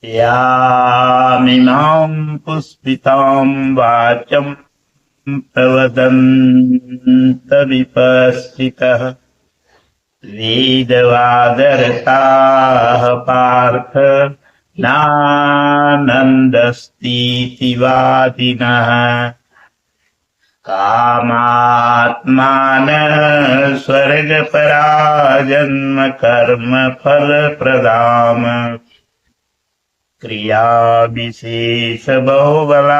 यामिमां पुष्पितां वाचं प्रवदन्तविपस्थितः वेदवादरताः पार्थ नानन्दस्तीति वादिनः कामात्मानः स्वर्गपरा जन्म कर्म फलप्रदाम् क्रिया विशेष बहुबलाम्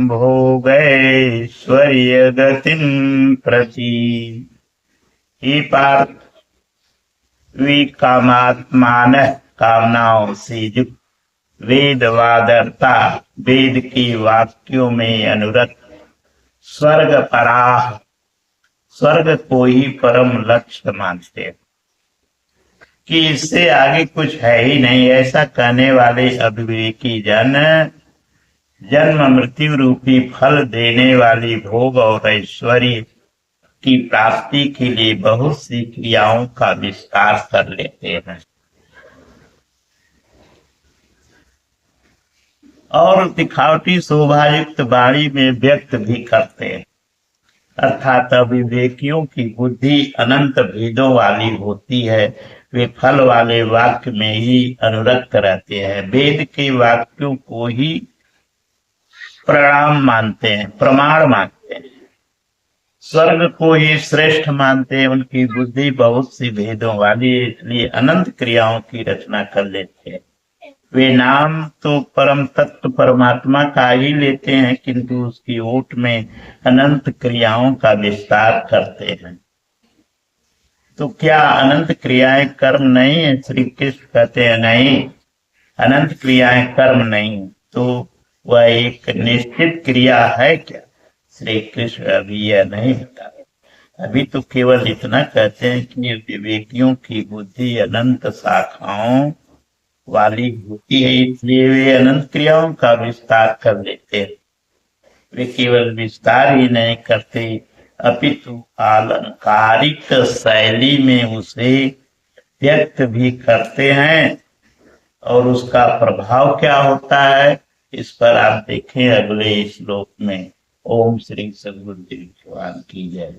भोगैश्वर्य गतिं प्रति। हे पार्थ, वे कामात्मान कामनाओं से युक्त, वेदवादरता वेद के वाक्यों में अनुरक्त, स्वर्ग पराह स्वर्ग को ही परम लक्ष्य मानते हैं कि इससे आगे कुछ है ही नहीं, ऐसा कहने वाले अविवेकी जन जन्म मृत्यु रूपी फल देने वाली भोग और ऐश्वर्य की प्राप्ति के लिए बहुत सी क्रियाओं का विस्तार कर लेते हैं और दिखावटी शोभायुक्त वाणी में व्यक्त भी करते हैं। अर्थात अविवेकियों की बुद्धि अनंत भेदों वाली होती है, वे फल वाले वाक्य में ही अनुरक्त रहते हैं, वेद के वाक्यों को ही प्रमाण मानते हैं, स्वर्ग को ही श्रेष्ठ मानते हैं। उनकी बुद्धि बहुत सी भेदों वाली है, इसलिए अनंत क्रियाओं की रचना कर लेते हैं। वे नाम तो परम तत्व परमात्मा का ही लेते हैं, किंतु उसकी ओट में अनंत क्रियाओं का विस्तार करते हैं। तो क्या अनंत क्रियाएं कर्म नहीं है? श्री कृष्ण कहते हैं नहीं, अनंत क्रियाएं कर्म नहीं, तो वह एक निश्चित क्रिया है क्या? श्री कृष्ण अभी यह नहीं बता, अभी तो केवल इतना कहते हैं कि विवेकियों की बुद्धि अनंत शाखाओं वाली होती है, इसलिए वे अनंत क्रियाओं का विस्तार कर लेते हैं। वे केवल विस्तार ही नहीं करते, अपितु आलंकारिक शैली में उसे व्यक्त भी करते हैं। और उसका प्रभाव क्या होता है, इस पर आप देखें अगले श्लोक में। ओम श्री सद्गुरुदेव भगवान की जय।